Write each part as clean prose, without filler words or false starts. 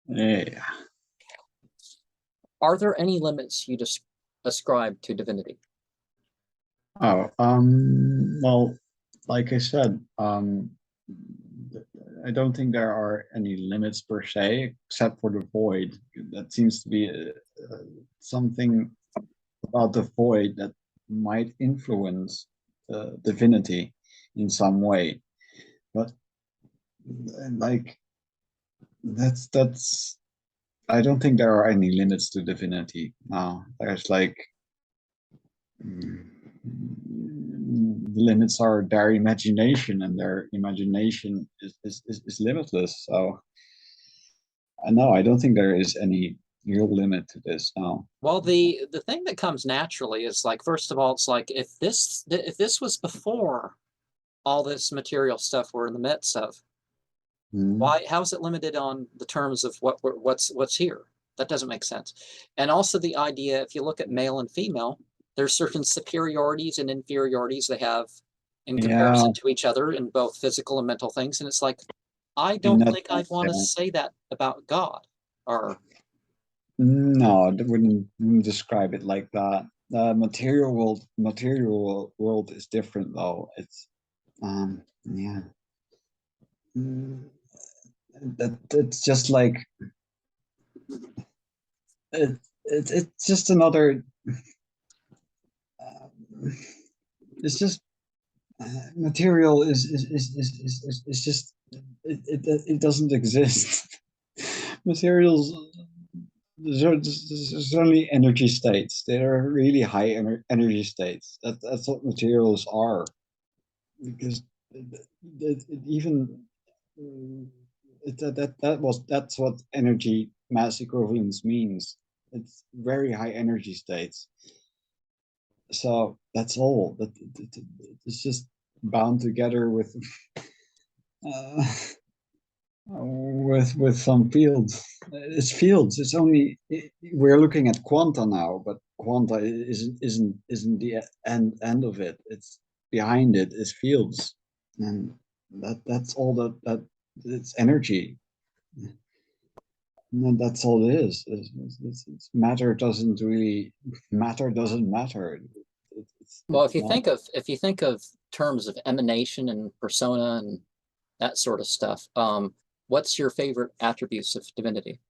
Yeah. Are there any limits you just ascribe to divinity? Oh, well, like I said, I don't think there are any limits per se, except for the void. That seems to be something about the void that might influence divinity in some way. But like that's I don't think there are any limits to divinity. No, there's like the limits are their imagination, and their imagination is limitless. So I know I don't think there is any real limit to this now. Well, the thing that comes naturally is like, first of all, it's like if this was before all this material stuff we're in the midst of, Mm. why, how is it limited on the terms of what's here? That doesn't make sense. And also the idea, if you look at male and female, there's certain superiorities and inferiorities they have in Yeah, comparison to each other in both physical and mental things. And it's like, I in don't that think I'd sense, want to yeah. say that about God. Or No, I wouldn't describe it like that. Material world is different though. It's yeah. Mm, that it's just like it's just another. It's just material is just it doesn't exist. Materials, there's only energy states. They are really high energy states. That's what materials are. Because it even that's what energy mass equivalence means. It's very high energy states. So that's all. It's just bound together uh, with some fields. It's fields. It's only we're looking at quanta now, but quanta isn't the end of it. It's behind it is fields, and that's all that it's energy. And that's all it is. Matter doesn't really matter. Doesn't matter. well, It's not. if you think of terms of emanation and persona and that sort of stuff, what's your favorite attributes of divinity?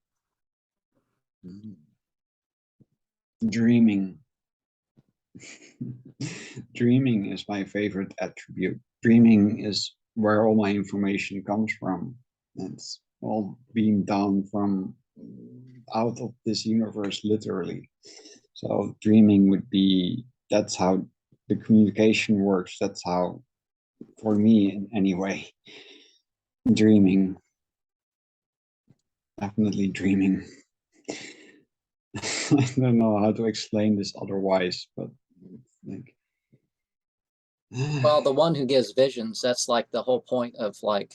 Dreaming. Dreaming is my favorite attribute. Dreaming is where all my information comes from. It's all being down from out of this universe, literally. So dreaming would be that's how the communication works. That's how, for me, in any way, dreaming, definitely dreaming. I don't know how to explain this otherwise, but like Well, the one who gives visions, that's like the whole point of like,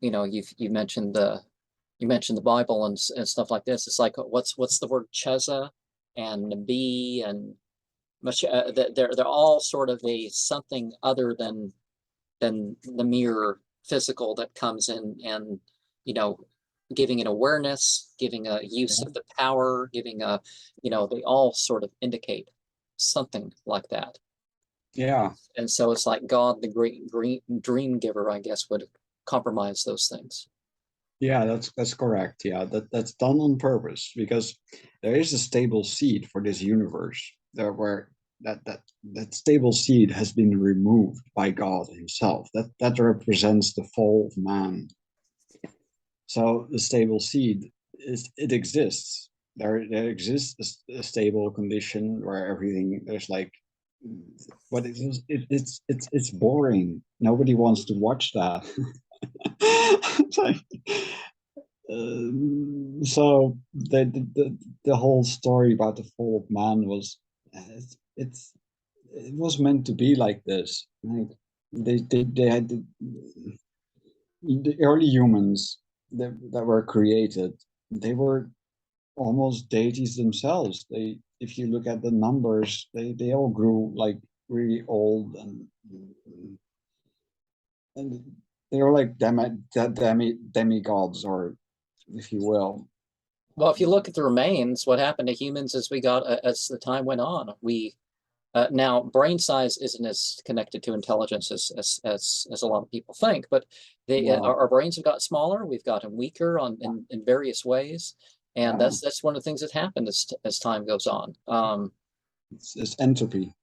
you mentioned the Bible and stuff like this. It's like what's the word cheza and nabi and they're all sort of a something other than the mere physical that comes in and you know giving an awareness, giving a use of the power, giving a they all sort of indicate something like that. yeah, And so it's like God, the great dream giver, I guess, would compromise those things. yeah, that's correct. Yeah, that's done on purpose because there is a stable seed for this universe. There where that stable seed has been removed by God Himself. That represents the fall of man. So the stable seed it exists. There exists a stable condition where everything there's like, but it's boring. Nobody wants to watch that. It's like, so the whole story about the fall of man was it was meant to be like this. Like they had the early humans that were created. They were almost deities themselves. They, if you look at the numbers, they all grew like really old and they were like demigods, or if you will. Well, if you look at the remains, what happened to humans as we got as the time went on, we now brain size isn't as connected to intelligence as a lot of people think, but they No, our brains have got smaller. We've gotten weaker in various ways, and yeah, that's one of the things that happened as time goes on. it's entropy,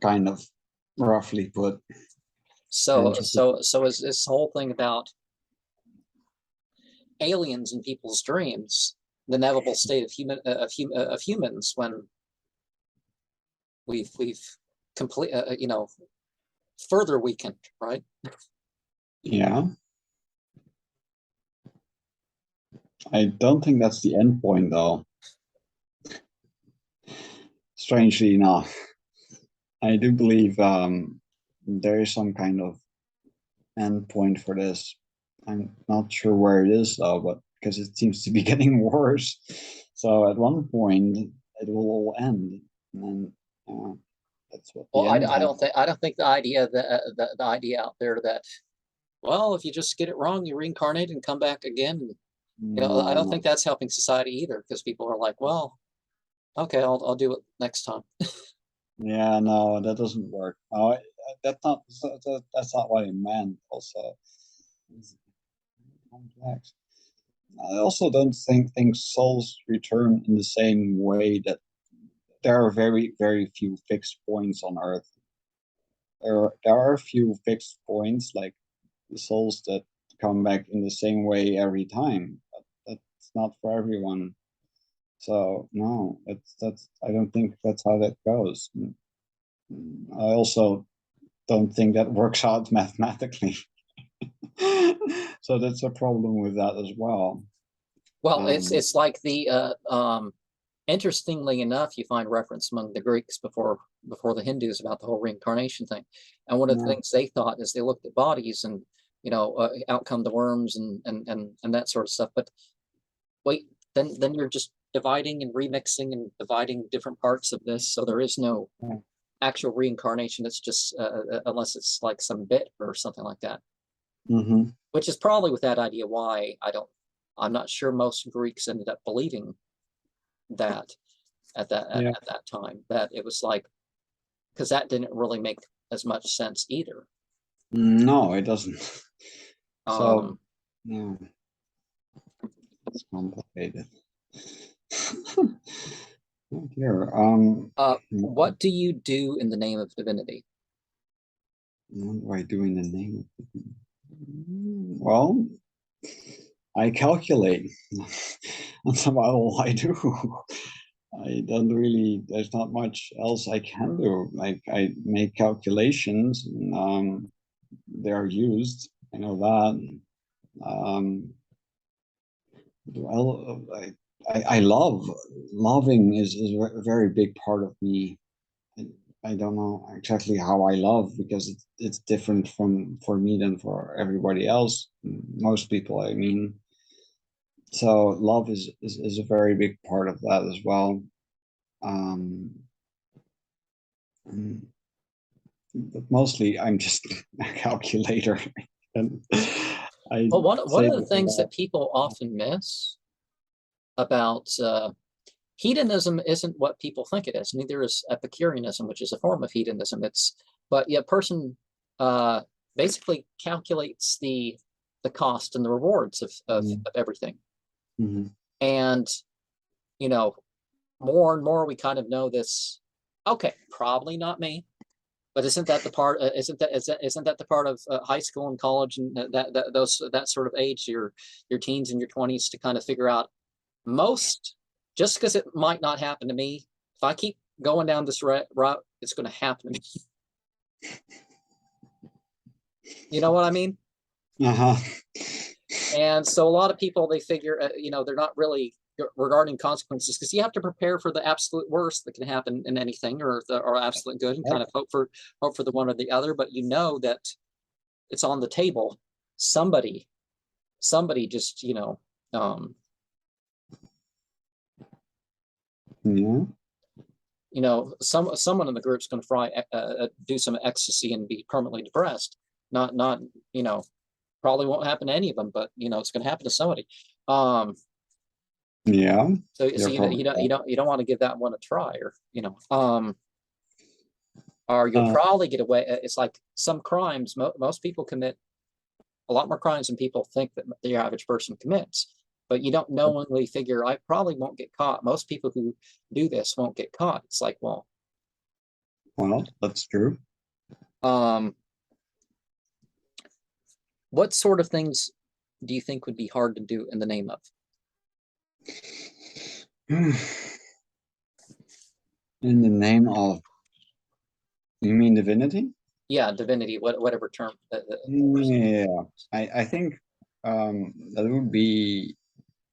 kind of roughly put. Entropy. So is this whole thing about aliens in people's dreams, the inevitable state of humans when we've complete further weakened, right? Yeah, I don't think that's the end point, though. Strangely enough, I do believe there is some kind of end point for this. I'm not sure where it is though, but because it seems to be getting worse. So at one point it will all end, and uh, that's what the Well, end time. I don't think the idea that the idea out there that, well, if you just get it wrong, you reincarnate and come back again. I No, don't no. think that's helping society either, because people are like, well, okay, I'll do it next time. Yeah, no, that doesn't work. No, that's not what I meant. Also, it's complex. I also don't think souls return in the same way that there are very few fixed points on Earth. There are a few fixed points, like the souls that come back in the same way every time, but that's not for everyone. So no, that's I don't think that's how that goes. I also don't think that works out mathematically. So that's a problem with that as well. Well, Um, it's like the interestingly enough, you find reference among the Greeks before the Hindus about the whole reincarnation thing. And one of the yeah, things they thought is they looked at bodies and out come the worms and that sort of stuff. But wait, then you're just dividing and remixing and dividing different parts of this, so there is no yeah. actual reincarnation. It's just unless it's like some bit or something like that, Mm-hmm. which is probably with that idea why I'm not sure most Greeks ended up believing that Yeah. at that time, that it was like, because that didn't really make as much sense either. No, it doesn't. So Um, yeah, it's complicated. Oh dear. what do you do in the name of divinity? What do I do in the name of it? Well, I calculate. That's about all I do. I don't really, there's not much else I can do. Like I make calculations, and, they're used. I know that. Well, I love loving is a very big part of me. I, I don't know exactly how I love because it's different from for me than for everybody else. Most people, I mean. So love is a very big part of that as well. Um, mm, but mostly I'm just a calculator, and I Well, one say of the this a things lot. that people often miss about hedonism isn't what people think it is. Neither is Epicureanism, which is a form of hedonism. But yeah, a person uh, basically calculates the cost and the rewards Mm-hmm. of everything. Mm-hmm. And you know, more and more we kind of know this. Okay, probably not me, but isn't that the part? Isn't that the part of high school and college and that sort of age, your teens and your 20s, to kind of figure out most, just because it might not happen to me, if I keep going down this route, it's going to happen to me. You know what I mean? Uh-huh. And so a lot of people, they figure, they're not really regarding consequences, because you have to prepare for the absolute worst that can happen in anything, or absolute good, and kind of hope for the one or the other. But you know that it's on the table. Somebody, somebody just, um, Yeah. someone in the group's going to do some ecstasy and be permanently depressed. not, you know, probably won't happen to any of them, but you know, it's going to happen to somebody. Yeah, So you're you probably don't right. want to give that one a try, or you know, or you'll Uh, probably get away. It's like some crimes. Most people commit a lot more crimes than people think that the average person commits. But you don't knowingly figure, I probably won't get caught. Most people who do this won't get caught. It's like, well, well, that's true. um, what sort of things do you think would be hard to do in the name of? In the name of, you mean divinity? Yeah, divinity, whatever term. Yeah, I think that would be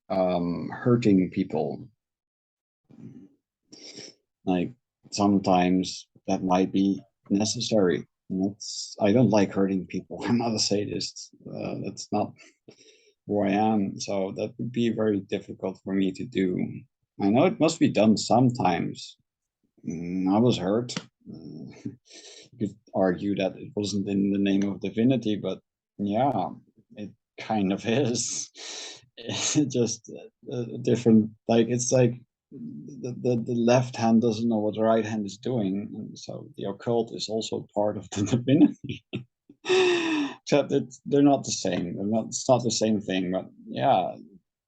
hurting people. Like sometimes that might be necessary. And I don't like hurting people. I'm not a sadist. That's not who I am. So that would be very difficult for me to do. I know it must be done sometimes. I was hurt. You could argue that it wasn't in the name of divinity, but yeah, it kind of is. It's just a different, like, it's like the left hand doesn't know what the right hand is doing. And so the occult is also part of the divinity. Except they're not the same. It's not the same thing, but yeah,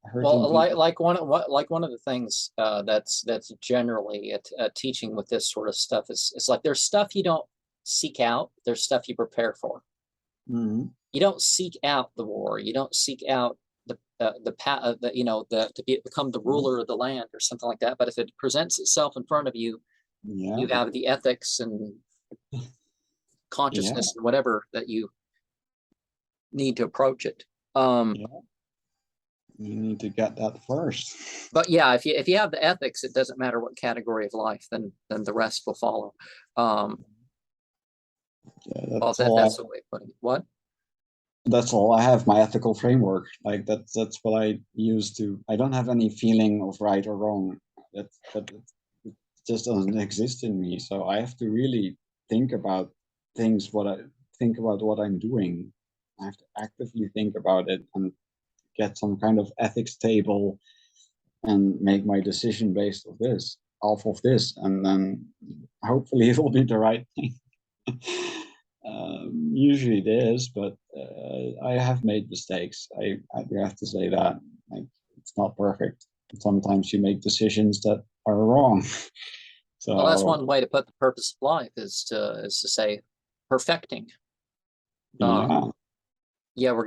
hurting Well, people. like one of the things that's generally at teaching with this sort of stuff is it's like there's stuff you don't seek out, there's stuff you prepare for. Mhm. You don't seek out the war. You don't seek out the you know become the Yeah, ruler of the land or something like that. But if it presents itself in front of you, yeah, you have the ethics and yeah, consciousness and whatever that you need to approach it. Um, yeah. You need to get that first. but yeah, if you have the ethics, it doesn't matter what category of life, then the rest will follow. Um, Yeah, well, that's the way of putting it. What? that's all I have, my ethical framework. Like that's what I use to, I don't have any feeling of right or wrong. That it just doesn't exist in me. So I have to really think about things, what I think about what I'm doing. I have to actively think about it and get some kind of ethics table and make my decision based of this, off of this, and then hopefully it will be the right thing. Usually it is, but I have made mistakes. I do have to say that. Like, it's not perfect. Sometimes you make decisions that are wrong. Well, that's So one way to put the purpose of life is to say perfecting. Um, yeah. yeah, we're